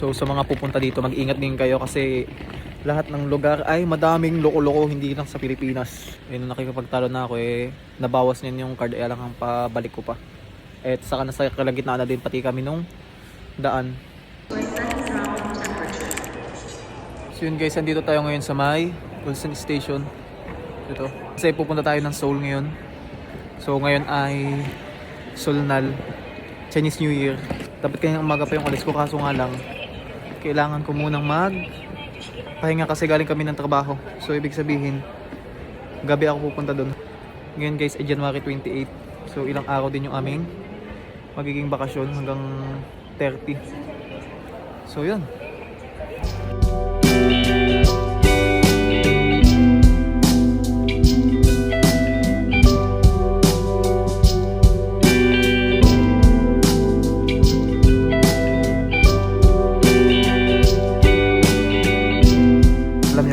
So sa mga pupunta dito, mag-ingat din kayo kasi lahat ng lugar ay madaming loko-loko, hindi lang sa Pilipinas. Ayun, nakikipagtalo na ako nabawas niyan yung card, lang ang pabalik ko pa. At saka nasa kalagitnaan na din pati kami nung daan. So yun guys, andito tayo ngayon sa may Ulsan Station. Ito. Kasi pupunta tayo ng Seoul ngayon. So ngayon ay Seoulnal, Chinese New Year. Dapat kayong umaga pa yung alis ko, kaso nga lang kailangan ko munang pahinga kasi galing kami ng trabaho. So ibig sabihin gabi ako pupunta doon. Ngayon guys ay January 28. So ilang araw din yung aming magiging bakasyon hanggang 30. So yun.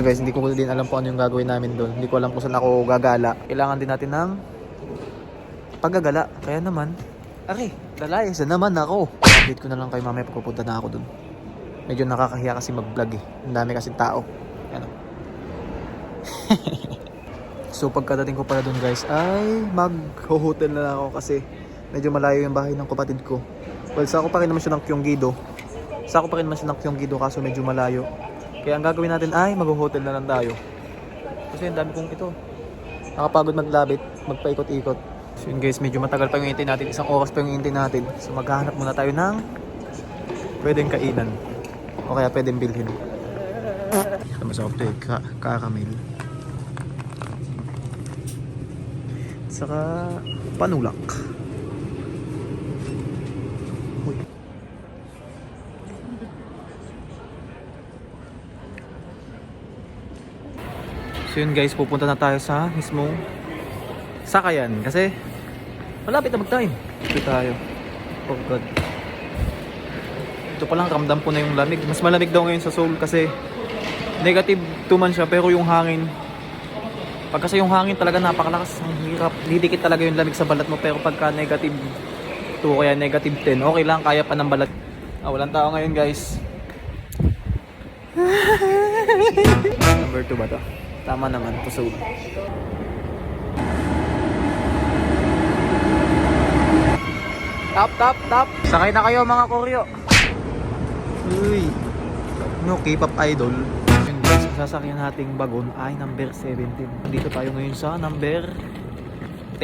Guys, hindi ko din alam kung ano yung gagawin namin doon. Hindi ko alam kung saan ako gagala. Kailangan din natin ng paggagala. Kaya naman, lalayas na naman ako. Update ko na lang kay mamaya pag pupunta na ako doon. Medyo nakakahiya kasi mag-vlog Ang dami kasing tao. Ano? So pagkadating ko pala doon guys, ay mag-hotel na lang ako kasi medyo malayo yung bahay ng kapatid ko. Well, sako pa rin naman siya ng Gyeonggi-do. Kaso medyo malayo. Kaya ang gagawin natin ay mag-hotel na lang tayo. Kasi ang dami kong ito. Nakapagod maglabit, magpaikot-ikot. So yun guys, medyo matagal pa yung hintay natin. 1 oras pa yung hintay natin. So maghahanap muna tayo ng pwedeng kainan. O kaya pwedeng bilhin. Masarap ito caramel. Saka panulak. So yun guys, pupunta na tayo sa mismong sakayan kasi malapit na mag-time. Ito tayo. Oh god. Ito palang ramdam ko na yung lamig. Mas malamig daw ngayon sa Seoul kasi negative 2 man siya, pero yung hangin, pag kasi yung hangin talaga napakalakas, ang hirap. Didikit talaga yung lamig sa balat mo, pero pagka negative 2 kaya negative 10, okay lang, kaya pa ng balat. Walang tao ngayon guys. Number 2 ba to? Tama naman, to Seoul. Tap. Sakay na kayo mga koryo. Uy. No, K-pop idol. Yun guys, sasakyan nating bagon ay number 17. Dito tayo ngayon sa number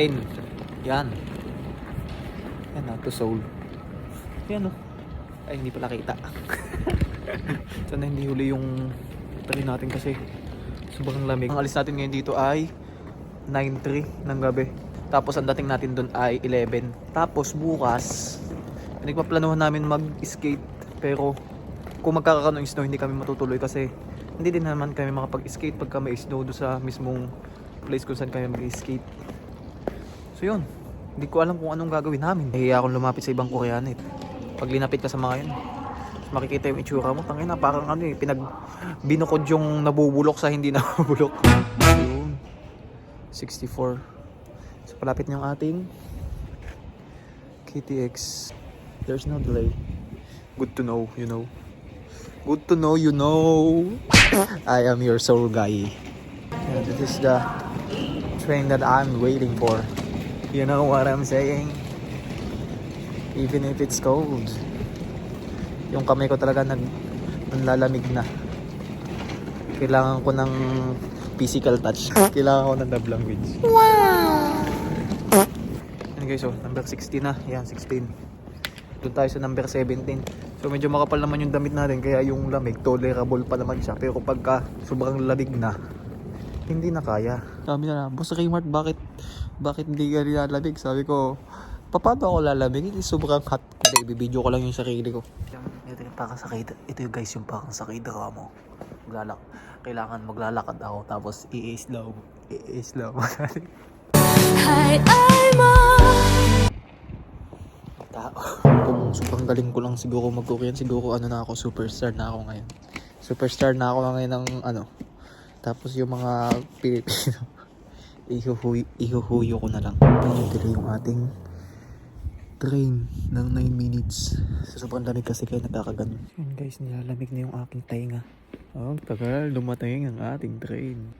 10. Yan. Yan na, to Seoul. Yan o. Ay, hindi pala kita. Sana hindi huli yung train natin kasi sobrang lamig. Ang alis natin ngayon dito ay 9:03 ng gabi. Tapos ang dating natin doon ay 11. Tapos bukas, pinagpaplanuhan namin mag-skate. Pero kung magkakaroon ng snow, hindi kami matutuloy kasi hindi din naman kami makapag-skate pagka may snow doon sa mismong place kung saan kami mag-skate. So yun, hindi ko alam kung anong gagawin namin. Nahiya akong lumapit sa ibang Koreano Pag linapit ka sa mga yun, makikita yung itsura mo, tangina parang binukod yung nabubulok sa hindi nabubulok. Yun. 64. So palapit niyong ating KTX. There's no delay. Good to know, you know. Good to know, you know. I am your soul guy. And this is the train that I'm waiting for. You know what I'm saying? Even if it's cold. Yung kamay ko talaga nanlalamig na. Kailangan ko ng physical touch. Kailangan ko ng love language. Wow! Yan guys, number 16 na. Yan, 16. Doon tayo sa number 17. So medyo makapal naman yung damit natin, kaya yung lamig tolerable pa naman siya. Pero pagka sobrang lamig na, hindi na kaya. Sabi na lang, Boss Raymart, bakit hindi ka nilalamig? Sabi ko, paano ako lalamig? Sobrang hot. Hindi, ibibideo ko lang yung sarili ko. Ito yung pakasakay. Ito yung guys, yung pakasakay dra mo. Kailangan maglalakad ako, tapos i-slow. Hi, I'm tao. Kung sobrang galing ko lang siguro mag-Korean, siguro superstar na ako ngayon. Superstar na ako ngayon ng Tapos yung mga Pilipino, ihuhuyo ko na lang. Ito yung ating train ng 9 minutes. Sa sobrang lamig kasi kaya nagkakaganon. Yun guys, nilalamig na yung aking tainga. Oh, tagal dumating ang ating train.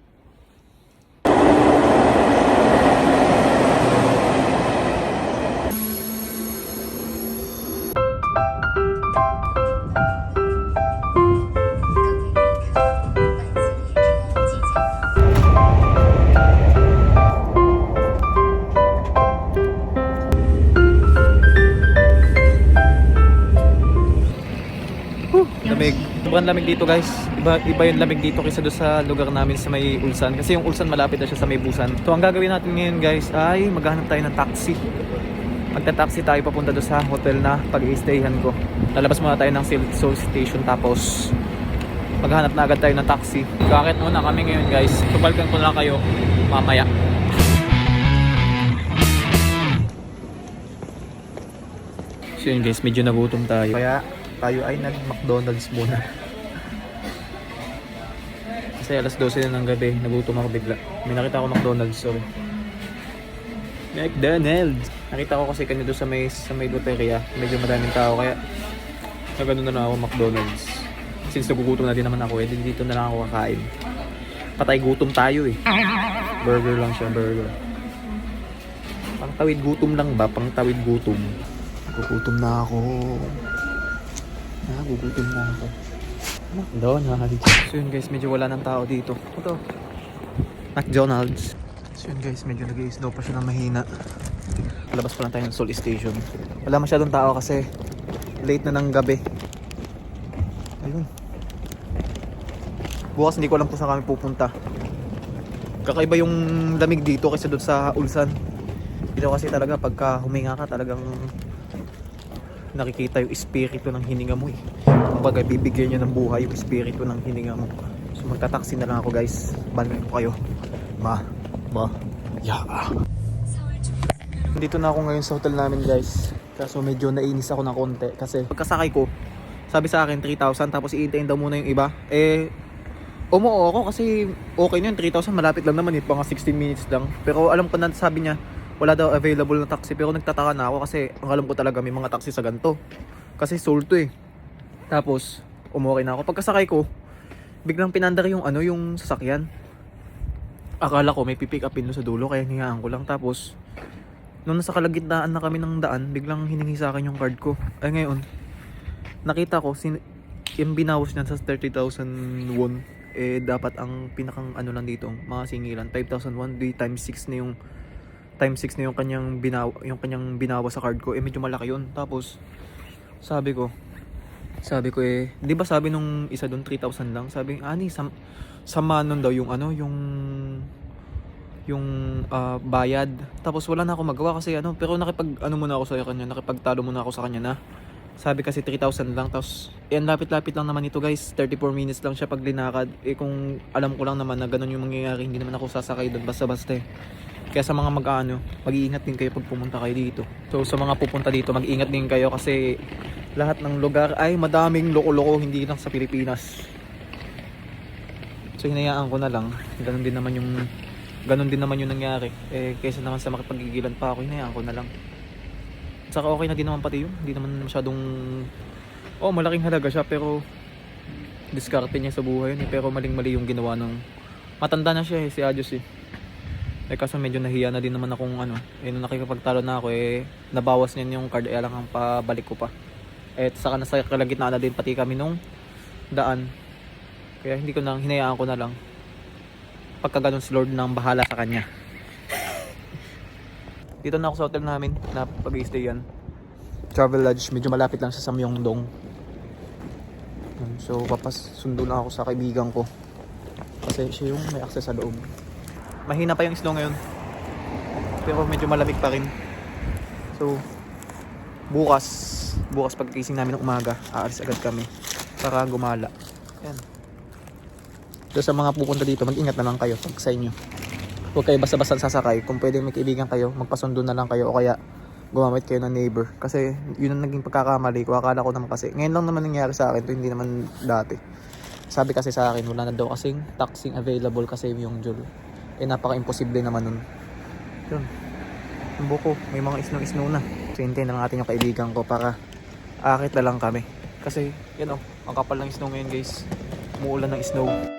Lamig. Sobrang lamig dito guys. Iba yung lamig dito kaysa doon sa lugar namin sa may Ulsan. Kasi yung Ulsan malapit na siya sa may Busan. So ang gagawin natin ngayon guys ay maghanap tayo ng taxi. Magta-taxi tayo papunta doon sa hotel na pag-i-stayhan ko. Lalabas muna tayo ng Seoul Station tapos maghanap na agad tayo ng taxi. Kakit muna kami ngayon guys. Tubalkan ko na kayo mamaya. So yun guys, medyo nagutom tayo. Kaya tayo ay nag-McDonald's muna. Kasi alas 12 na ng gabi, nagutom ako bigla. May nakita ako McDonald's, sorry. McDonald's! Nakita ko kasi kanina doon sa may loteria, medyo madaming tao, kaya nagano na lang ako McDonald's. Since nagugutom na din naman ako, dito na lang ako kakain. Patay gutom tayo eh. Burger lang siya, burger. Pangtawid gutom lang ba? Pangtawid gutom. Gugutom na ako. Gugutom na ako. McDonald's. So yun guys, medyo wala ng tao dito. Ito. McDonald's. So yun guys, medyo nag-i-snow pa siya ng mahina. Labas pa lang tayo ng Seoul Station. Wala masyadong tao kasi late na ng gabi. Ayun. Bukas hindi ko alam kung saan kami pupunta. Kakaiba yung lamig dito kaysa doon sa Ulsan. Dito kasi talaga pagka huminga ka talagang nakikita yung espiritu ng hininga mo eh. Kumbaga bibigyan niya ng buhay yung espiritu ng hininga mo. So magta-taxi na lang ako guys. Bangan ko kayo. Dito na ako ngayon sa hotel namin guys. Kaso medyo nainis ako ng konti. Kasi pagkasakay ko, sabi sa akin 3,000 tapos iintayin daw muna yung iba. Umuo ako kasi okay na yun. 3,000 malapit lang naman eh. Mga 16 minutes lang. Pero alam ko na sabi niya wala daw available na taxi, pero nagtataka na ako kasi ang alam ko talaga may mga taxi sa ganito. Kasi Seoul to eh. Tapos umuwi na ako. Pagkasakay ko, biglang pinandar yung yung sasakyan. Akala ko may pipick upin doon sa dulo kaya hingaan ko lang. Tapos nung nasa kalagitnaan na kami ng daan, biglang hiningi sa akin yung card ko. Ay ngayon, nakita ko yung binawas niyan sa 30,000 won. Dapat ang pinakang lang dito, mga singilan, 5,000 won, times 6 na yung yung kanyang binawa sa card ko. Medyo malaki yun. Tapos sabi ko di ba sabi nung isa doon 3,000 lang, sabi sama nun daw yung bayad. Tapos wala na ako magawa kasi pero muna ako sa kanya, nakipagtalo muna ako sa kanya na sabi kasi 3,000 lang. Tapos lapit-lapit lang naman ito guys, 34 minutes lang siya pag linakad. Kung alam ko lang naman na ganun yung mangyayari, hindi naman ako sasakay doon basta-basta eh. Kaya sa mga mag-iingat din kayo pag pumunta kayo dito. So sa mga pupunta dito, mag-iingat din kayo kasi lahat ng lugar ay madaming loko-loko, hindi lang sa Pilipinas. So hinayaan ko na lang. Ganun din naman yung nangyari. Kaysa naman sa makipaggigilan pa ako, hinayaan ko na lang. Saka okay na din naman pati yun. Hindi naman masyadong malaking halaga siya, pero diskarte niya sa buhay yun eh. Pero maling-mali yung ginawa ng matanda na siya si Ajos eh. Kaso medyo nahiya na din naman akong nung nakikipagtalo na ako nabawas niya yung card, lang ang pabalik ko pa. Saka nasa kalagitnaan na din pati kami nung daan. Kaya hindi ko nang hinayaan ko na lang. Pagka ganun si Lord nang bahala sa kanya. Dito na ako sa hotel namin na pag-i-stayan. Travel Lodge, medyo malapit lang sa Samyongdong. So sundo na ako sa kaibigan ko. Kasi siya yung may access sa loob. Mahina pa yung snow ngayon, pero medyo malamig pa rin. So bukas pagkising namin ng umaga, aalis agad kami para gumala. Yan. So sa mga pupunta dito, mag-ingat na lang kayo pag sa inyo. Huwag kayo basta-basta sasakay. Kung pwede may kaibigan kayo, magpasundo na lang kayo o kaya gumamit kayo ng neighbor. Kasi yun ang naging pagkakamali ko. Akala ko naman kasi ngayon lang naman nangyari sa akin to, hindi naman dati. Sabi kasi sa akin wala na daw kasing taxing available kasi yung Jul. Napaka-imposible naman nun. Yun. Yung buko, may mga isno-isno na. So hintayin na lang natin yung kaibigan ko para aakit na lang kami. Kasi, yan o, ang kapal ng snow ngayon guys. Umuulan ng snow.